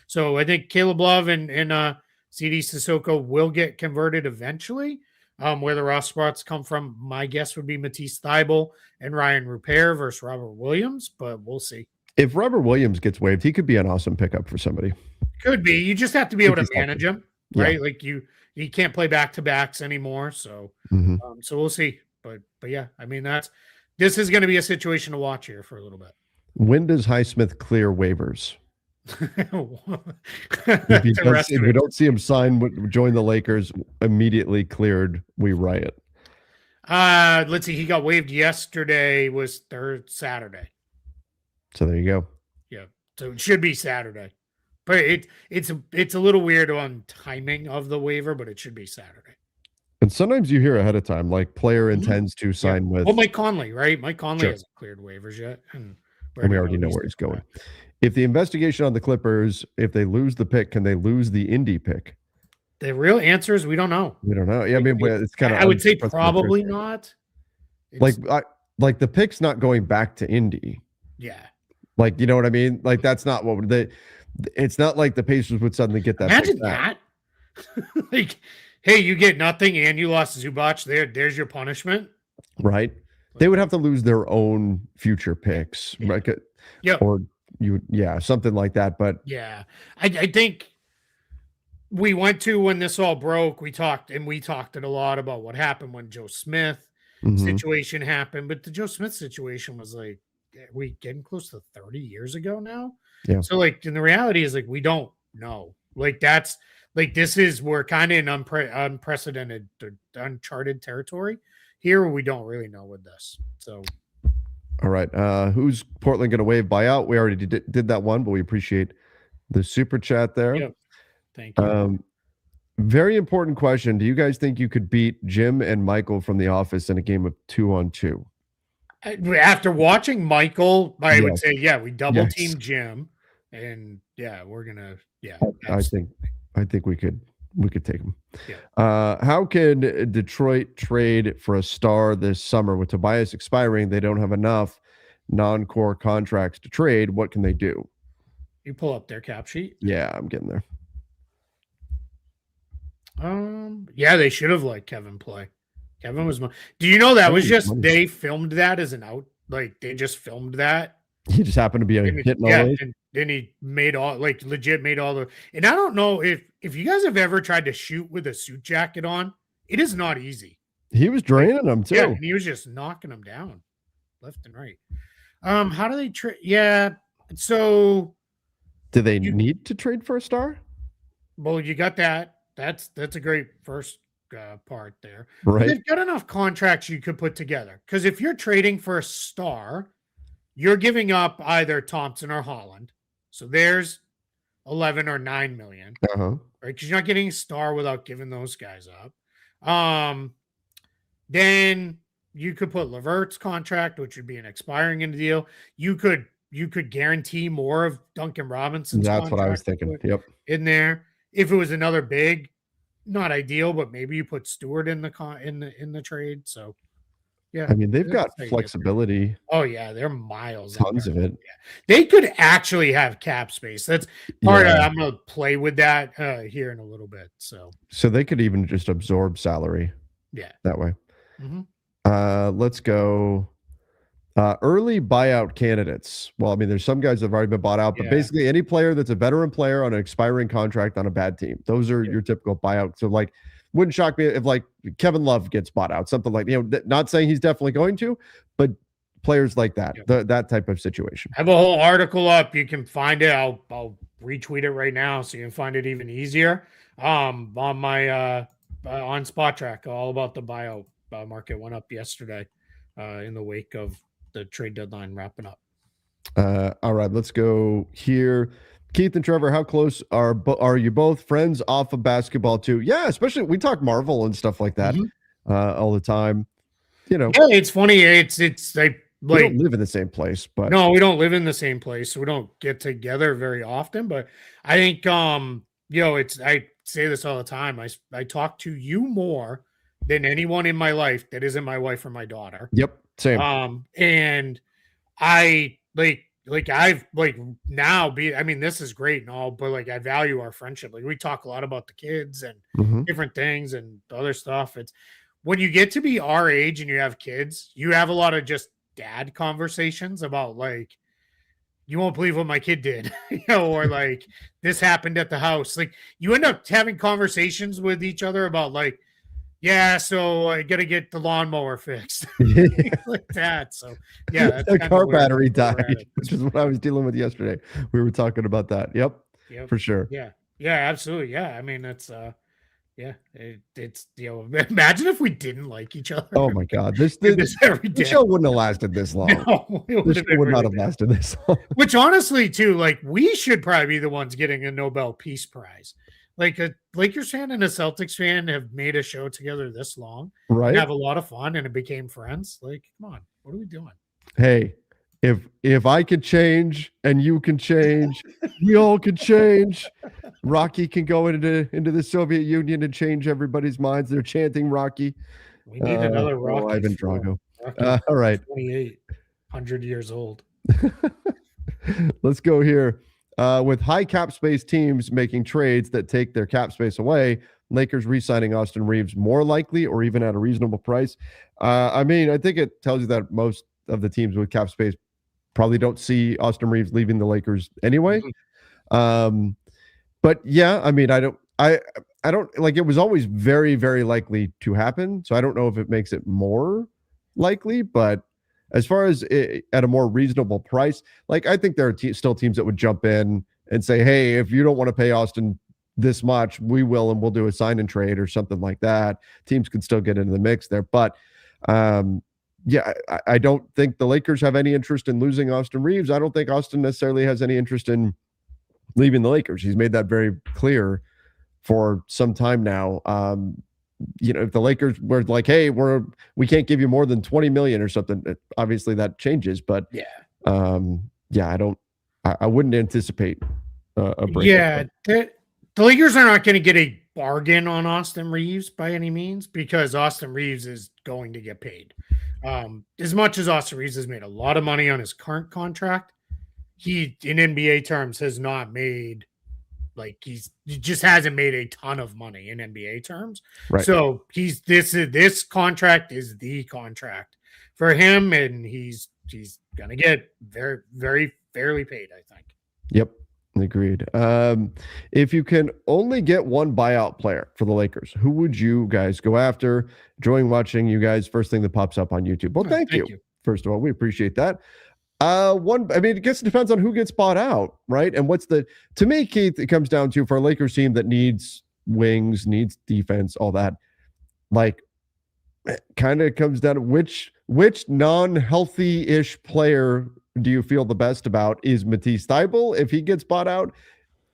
So I think Caleb Love and CD Sissoko will get converted eventually. Where the roster spots come from, my guess would be Matisse Thybulle and Ryan Rupert versus Robert Williams, but we'll see. If Robert Williams gets waived, he could be an awesome pickup for somebody. Could be. You just have to be able to manage him, right? Yeah. Like you can't play back-to-backs anymore. So, so we'll see. But yeah, I mean, this is going to be a situation to watch here for a little bit. When does Highsmith clear waivers? If he The does, rest if of we it. don't see him join the Lakers, immediately cleared, we riot. Let's see. He got waived yesterday. Was Saturday. So there you go. Yeah. So it should be Saturday. But it's a little weird on timing of the waiver, but it should be Saturday. And sometimes you hear ahead of time, like player intends to sign with. Well, Mike Conley, right? Mike Conley Sure. hasn't cleared waivers yet, and we already know where he's going. If the investigation on the Clippers, if they lose the pick, can they lose the Indy pick? The real answer is we don't know. We don't know. Yeah, I mean, it's kind of. I would say probably not. Like the pick's not going back to Indy. Yeah. Like, you know what I mean? Like, that's not what they. It's not like the Pacers would suddenly get that. Imagine that. Like, hey, you get nothing and you lost Zubac. There's your punishment. Right. They would have to lose their own future picks. Yeah. Right? Yeah. Or something like that. But yeah, I think we went to when this all broke. We talked it a lot about what happened when Joe Smith situation happened. But the Joe Smith situation was like, we getting close to 30 years ago now. Yeah. So like, and the reality is like, we don't know. Like that's like, we're kind of in unprecedented, uncharted territory here. Where we don't really know with this. So. All right. Who's Portland going to waive buyout? We already did that one, but we appreciate the super chat there. Yep. Thank you. Very important question. Do you guys think you could beat Jim and Michael from The Office in a game of 2-on-2? After watching Michael, I would say, we double team Jim, and we're gonna, I think we could take him. Yeah. How can Detroit trade for a star this summer? With Tobias expiring, they don't have enough non-core contracts to trade. What can they do? You pull up their cap sheet. Yeah, I'm getting there. They should have let Kevin play. Kevin was. Do you know that was just they filmed that as an out? Like they just filmed that. He just happened to be hitting all those. And then he made legit made all the. And I don't know if you guys have ever tried to shoot with a suit jacket on. It is not easy. He was draining them too. Yeah, and he was just knocking them down, left and right. How do they trade? Yeah, so. Do they need to trade for a star? Well, you got that. That's a great first part there. Right. They've got enough contracts you could put together. Because if you're trading for a star, you're giving up either Thompson or Holland. So there's 11 or 9 million. Right? Because you're not getting a star without giving those guys up. Then you could put Levert's contract, which would be an expiring in the deal. You could guarantee more of Duncan Robinson's contract. That's what I was thinking. Yep. In there. If it was another big, not ideal, but maybe you put Stewart in the trade. So, yeah. I mean, they've got flexibility. Oh yeah, they're miles. Tons of it. Yeah. They could actually have cap space. That's part of. I'm going to play with that here in a little bit. So they could even just absorb salary. Yeah. That way. Mm-hmm. Let's go. Early buyout candidates. Well, I mean, there's some guys that have already been bought out, but basically any player that's a veteran player on an expiring contract on a bad team. Those are your typical buyouts. So like, wouldn't shock me if like Kevin Love gets bought out, something like, not saying he's definitely going to, but players like that, that type of situation. I have a whole article up. You can find it. I'll retweet it right now so you can find it even easier. On my on Spot Track, all about the buyout market went up yesterday in the wake of the trade deadline wrapping up. All right, let's go here. Keith and Trevor, how close are you both friends off of basketball too? Yeah, especially we talk Marvel and stuff like that all the time. Yeah, it's funny. It's like we don't live in the same place, but no, we don't live in the same place, so we don't get together very often. But I think I say this all the time. I talk to you more than anyone in my life that isn't my wife or my daughter. Yep. Same. And I I've now this is great and all, but I value our friendship. Like we talk a lot about the kids and different things and other stuff. It's when you get to be our age and you have kids, you have a lot of just dad conversations about you won't believe what my kid did, or this happened at the house. You end up having conversations with each other about Yeah, so I got to get the lawnmower fixed, like that. So yeah, that's The kind of car where battery we're at died, this which is point. what I was dealing with yesterday. We were talking about that. Yep, Yep. for sure. Yeah. Yeah. Absolutely. Yeah. I mean, yeah, it's imagine if we didn't like each other. Oh my God, this Did the, this every the day. show wouldn't have lasted this long. No, it would This have show been would not really have bad. lasted this long. Which honestly, too, like we should probably be the ones getting a Nobel Peace Prize. Like a Lakers fan and a Celtics fan have made a show together this long and Right? have a lot of fun and it became friends. Like, come on, what are we doing? Hey, if I could change and you can change, we all can change. Rocky can go into the Soviet Union and change everybody's minds. They're chanting Rocky. We need another Oh, Rocky. Ivan Drago. Rocky All right. 2,800 years old. Let's go here. With high cap space teams making trades that take their cap space away, Lakers re-signing Austin Reaves more likely or even at a reasonable price. I mean, I think it tells you that most of the teams with cap space probably don't see Austin Reaves leaving the Lakers anyway. But yeah, I mean, I don't like, it was always very, very likely to happen. So I don't know if it makes it more likely, but as far as at a more reasonable price, like I think there are still teams that would jump in and say, hey, if you don't want to pay Austin this much, we will, and we'll do a sign and trade or something like that. Teams could still get into the mix there. But yeah, I don't think the Lakers have any interest in losing Austin Reaves. I don't think Austin necessarily has any interest in leaving the Lakers. He's made that very clear for some time now. If the Lakers were like, hey, we can't give you more than 20 million or something, obviously that changes. But I wouldn't anticipate a break. Yeah, the Lakers are not going to get a bargain on Austin Reaves by any means because Austin Reaves is going to get paid. As much as Austin Reaves has made a lot of money on his current contract, he, in NBA terms, has not made he just hasn't made a ton of money in NBA terms. Right. So this contract is the contract for him, and he's gonna get very, very fairly paid, I think. Yep. Agreed. If you can only get one buyout player for the Lakers, who would you guys go after? Enjoying watching you guys. First thing that pops up on YouTube. Well, thank you. First of all, we appreciate that. I mean, I guess it depends on who gets bought out, right? And to me, Keith, it comes down to, for a Lakers team that needs wings, needs defense, all that, like, kind of comes down to which non-healthy-ish player do you feel the best about? Is Matisse Thybulle, if he gets bought out,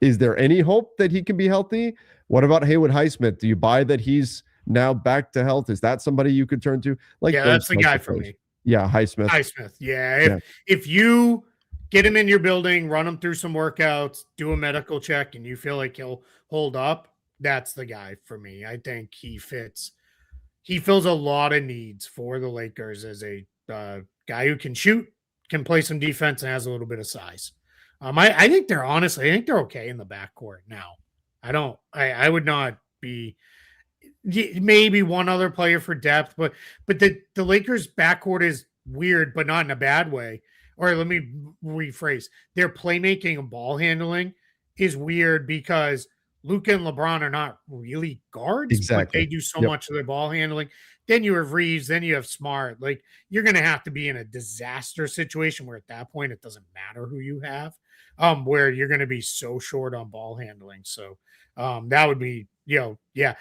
is there any hope that he can be healthy? What about Haywood Highsmith? Do you buy that he's now back to health? Is that somebody you could turn to? Like, yeah, that's the guy for me. Yeah, Highsmith. Highsmith. Yeah. If you get him in your building, run him through some workouts, do a medical check, and you feel like he'll hold up, that's the guy for me. I think he fits. He fills a lot of needs for the Lakers as a guy who can shoot, can play some defense, and has a little bit of size. I think they're okay in the backcourt now. I would not be maybe one other player for depth, but the Lakers backcourt is weird, but not in a bad way. Or let me rephrase. Their playmaking and ball handling is weird because Luka and LeBron are not really guards, but they do so much of their ball handling. Then you have Reaves, then you have Smart. Like, you're going to have to be in a disaster situation where at that point it doesn't matter who you have, where you're going to be so short on ball handling. So that would be, yeah.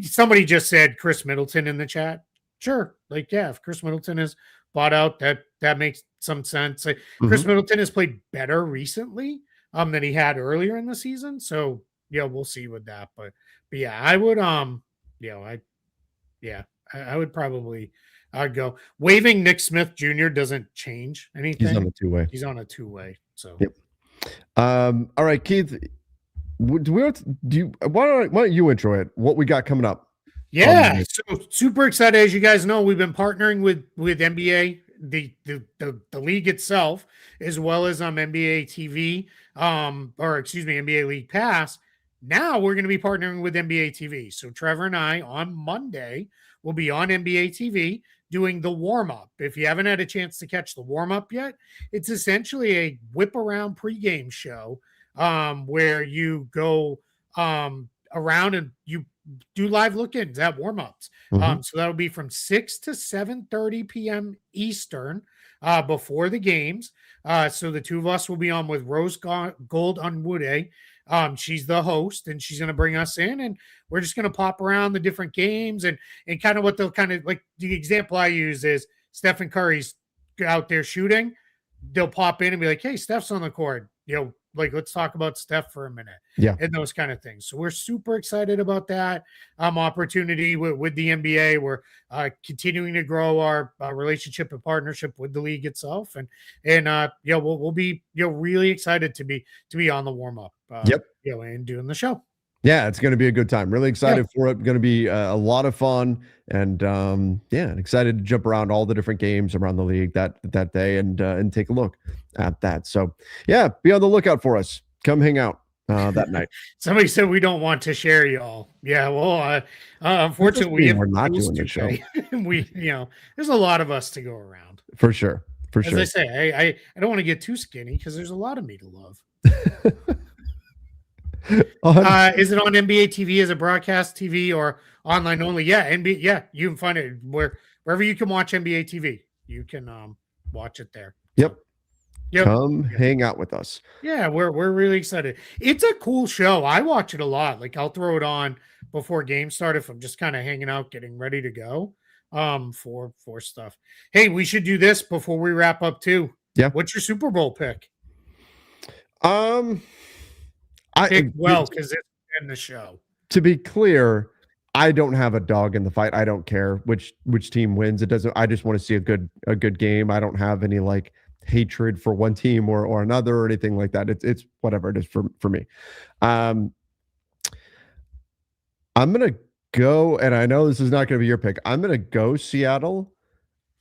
Somebody just said Chris Middleton in the chat. Sure. Like, yeah, if Chris Middleton is bought out, that makes some sense. Like, Chris Middleton has played better recently than he had earlier in the season. So yeah, we'll see with that. But yeah, I would I would probably go. Waiving Nick Smith Jr. doesn't change anything. He's on a two-way. He's on a two-way. So yep. All right, Keith. Why don't you intro it? What we got coming up? Yeah, so super excited. As you guys know, we've been partnering with NBA, the league itself, as well as NBA TV, NBA League Pass. Now we're going to be partnering with NBA TV. So Trevor and I on Monday will be on NBA TV doing the warm-up. If you haven't had a chance to catch the warm-up yet, it's essentially a whip around pregame show where you go around and do live look-ins at warmups. Mhm. So that'll be from 6 to 7:30 p.m. Eastern before the games. So the two of us will be on with Rose Gold on Woode. She's the host, and she's going to bring us in, and we're just going to pop around the different games and kind of what they'll kind of like. The example I use is Stephen Curry's out there shooting. They'll pop in and be like, "Hey, Steph's on the court. Like, let's talk about Steph for a minute." Yeah. And those kind of things. So we're super excited about that opportunity with the NBA. We're continuing to grow our relationship and partnership with the league itself, and we'll be really excited to be on the warm up. Yep. And doing the show. Yeah, it's going to be a good time. Really excited for it. Going to be a lot of fun, and excited to jump around all the different games around the league that day and take a look at that. So yeah, be on the lookout for us. Come hang out that night. Somebody said we don't want to share y'all. Yeah, well, unfortunately, we're not doing the show. There's a lot of us to go around. For sure. As I say, I don't want to get too skinny because there's a lot of me to love. Is it on NBA TV as a broadcast TV or online only? Yeah, NBA. Yeah, you can find it wherever you can watch NBA TV. You can watch it there. Yep. Come hang out with us. Yeah, we're really excited. It's a cool show. I watch it a lot. Like I'll throw it on before games start if I'm just kind of hanging out, getting ready to go for stuff. Hey, we should do this before we wrap up too. Yeah. What's your Super Bowl pick? Because it's in the show. To be clear, I don't have a dog in the fight. I don't care which team wins. It doesn't. I just want to see a good game. I don't have any like hatred for one team or another or anything like that. It's whatever it is for me. I'm gonna go, and I know this is not gonna be your pick. I'm gonna go Seattle.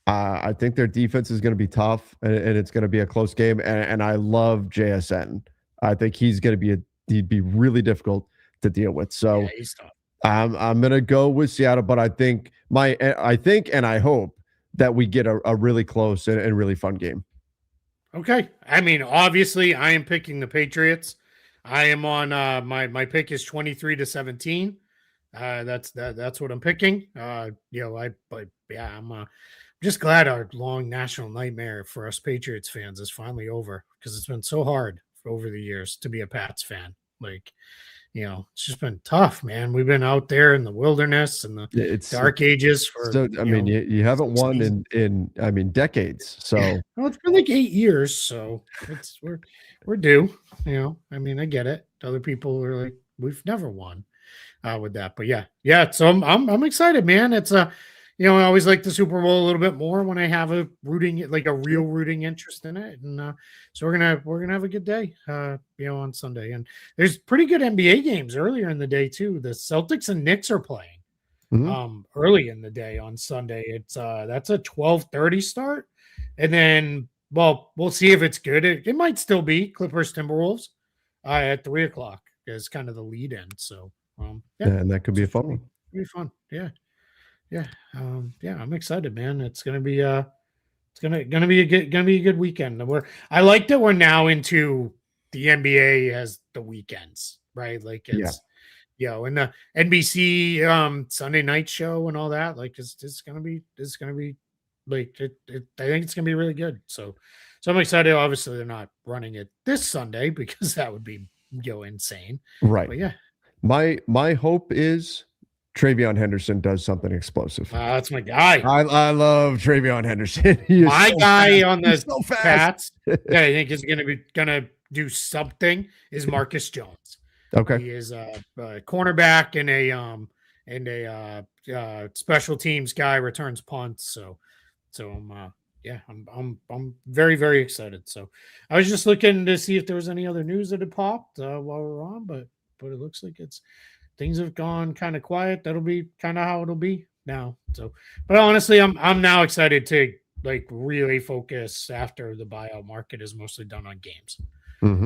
I think their defense is gonna be tough, and it's gonna be a close game. And I love JSN. I think he's gonna be he'd be really difficult to deal with. So yeah, he's tough. I'm gonna go with Seattle, but I think and I hope that we get a really close and really fun game. Okay. I mean, obviously, I am picking the Patriots. I am on my pick is 23-17. That's what I'm picking. I'm just glad our long national nightmare for us Patriots fans is finally over because it's been so hard over the years to be a Pats fan. Like, it's just been tough, man. We've been out there in the wilderness and the dark ages for. So, you haven't won in decades. So well, it's been like 8 years. So we're due. I get it. Other people are like, we've never won with that, but yeah. So I'm excited, man. It's I always like the Super Bowl a little bit more when I have a real rooting interest in it, and so we're gonna have a good day, on Sunday. And there's pretty good NBA games earlier in the day too. The Celtics and Knicks are playing early in the day on Sunday. It's that's a 12:30 start, and then we'll see if it's good. It might still be Clippers Timberwolves at 3:00 is kind of the lead in. So and that could be a fun one. Be fun, yeah. I'm excited, man. It's gonna be a good weekend. I like that we're now into the NBA has the weekends, right? Like it's and the NBC Sunday night show and all that. Like it's gonna be like it. I think it's gonna be really good. So I'm excited. Obviously, they're not running it this Sunday because that would be insane, right? But yeah, my hope is Travion Henderson does something explosive. That's my guy. I love Travion Henderson. My guy on the Pats that I think is gonna do something is Marcus Jones. Okay, he is a cornerback and a special teams guy, returns punts. So I'm very, very excited. So I was just looking to see if there was any other news that had popped while we're on, but it looks like things have gone kind of quiet. That'll be kind of how it'll be now. So, but honestly, I'm now excited to really focus after the buyout market is mostly done on games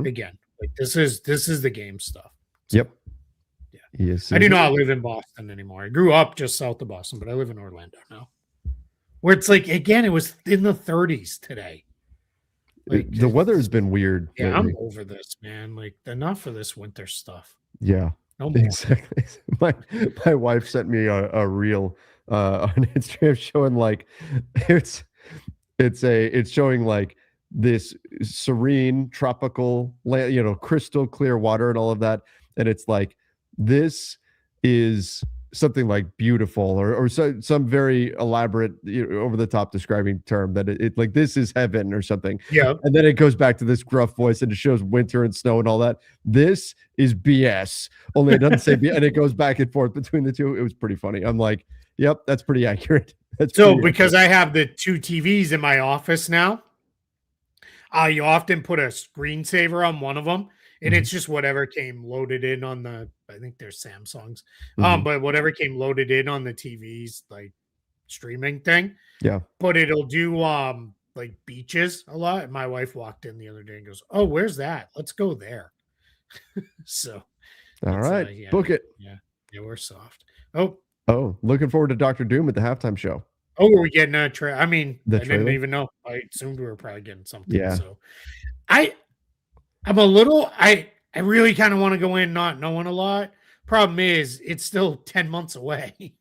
again. Like this is the game stuff. So, yep. Yeah. Yes. I do not live in Boston anymore. I grew up just south of Boston, but I live in Orlando now. Where it's like again, it was in the 30s today. The weather has been weird. Yeah, lately. I'm over this, man. Like enough of this winter stuff. Yeah. No more. Exactly. my wife sent me a reel on Instagram showing like it's showing like this serene tropical land, crystal clear water and all of that, and it's like this is something like beautiful or some very elaborate over the top describing term that it like this is heaven or something. Yeah. And then it goes back to this gruff voice and it shows winter and snow and all that. This is BS, only it doesn't say BS, and it goes back and forth between the two. It was pretty funny. I'm like, yep, that's pretty accurate. That's so because I have the 2 TVs in my office now, you often put a screensaver on one of them, and it's just whatever came loaded in on the, I think they're Samsungs, but whatever came loaded in on the TVs, like streaming thing. Yeah. But it'll do like beaches a lot. And my wife walked in the other day and goes, "Oh, where's that? Let's go there." So, all right, yeah, book it. Yeah, we're soft. Oh, looking forward to Dr. Doom at the halftime show. Oh, were we getting a trailer? I mean, The I trailer? didn't even know. I assumed we were probably getting something. Yeah. So I'm a little, I really kind of want to go in not knowing a lot. Problem is, it's still 10 months away.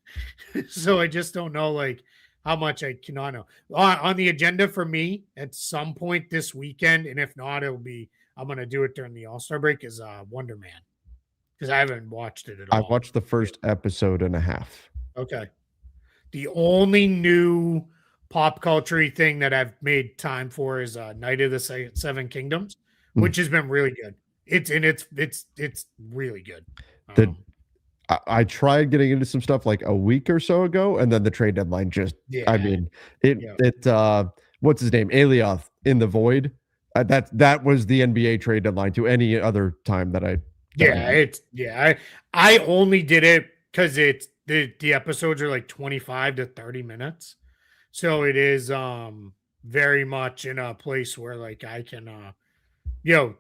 So I just don't know like how much I cannot know. On the agenda for me at some point this weekend, and if not, it'll be, I'm going to do it during the All-Star break, is Wonder Man. Because I haven't watched it at all. I watched the first episode and a half. Okay. The only new pop culture thing that I've made time for is Night of the Seven Kingdoms, which has been really good. It's really good. I tried getting into some stuff like a week or so ago, and then the trade deadline just, I mean, what's his name? Alioth in the Void. That was the NBA trade deadline to any other time that I. I only did it because it's the episodes are like 25 to 30 minutes. So it is very much in a place where like I can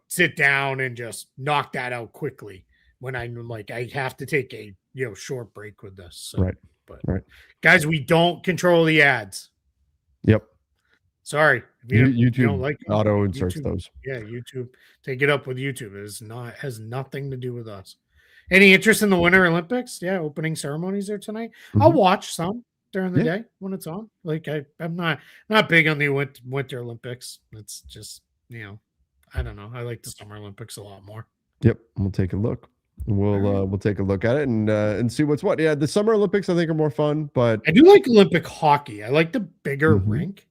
sit down and just knock that out quickly when I'm like I have to take a short break with this. So, right. But guys, we don't control the ads. Yep. Sorry. YouTube don't like auto inserts those. Yeah, YouTube. Take it up with YouTube. It has nothing to do with us. Any interest in the Winter Olympics? Yeah, opening ceremonies are tonight. I'll watch some during the day when it's on. Like I'm not big on the Winter Olympics. It's just, I don't know. I like the Summer Olympics a lot more. Yep, we'll take a look. We'll take a look at it and see what's what. Yeah, the Summer Olympics I think are more fun, but I do like Olympic hockey. I like the bigger rink.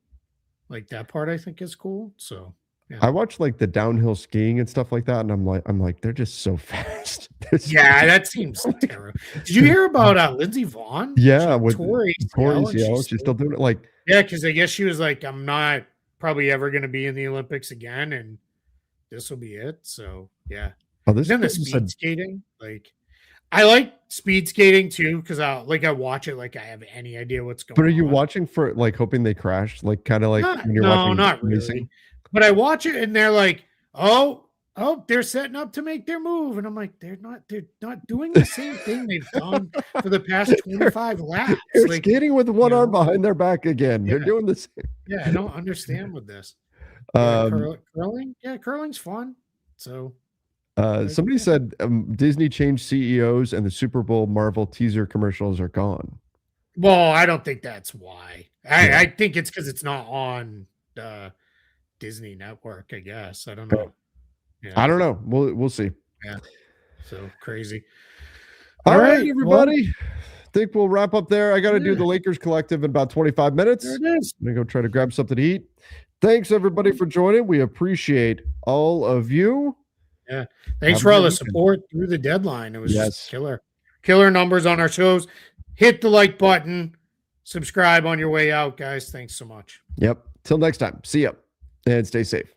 Like that part I think is cool. So yeah. I watch like the downhill skiing and stuff like that, and I'm like they're just so fast. That seems terrible. Did you hear about Lindsey Vonn? Yeah, with Tori ACL, she's still doing it. Like because I guess she was like, I'm not probably ever going to be in the Olympics again, and this will be it. So yeah. Oh, this then the speed skating, like I like speed skating too because I watch it like I have any idea what's going on. But are you watching for like hoping they crash, like kind of like when you're watching? No, not really. But I watch it and they're like, oh, they're setting up to make their move, and I'm like, they're not doing the same thing they've done for the past 25 laps. They're skating with one arm behind their back again. Yeah. They're doing the same. Yeah, I don't understand with this. Curling, curling's fun. So. Somebody said Disney changed CEOs and the Super Bowl Marvel teaser commercials are gone. Well, I don't think that's why. I think it's because it's not on Disney Network, I guess. I don't know. Yeah. I don't know. We'll see. Yeah. So crazy. All right, everybody. I think we'll wrap up there. I got to do the Lakers Collective in about 25 minutes. There it is. I'm going to go try to grab something to eat. Thanks, everybody, for joining. We appreciate all of you. Yeah. Thanks for all the support through the deadline. It was just killer numbers on our shows. Hit the like button. Subscribe on your way out, guys. Thanks so much. Yep. Till next time. See ya. And stay safe.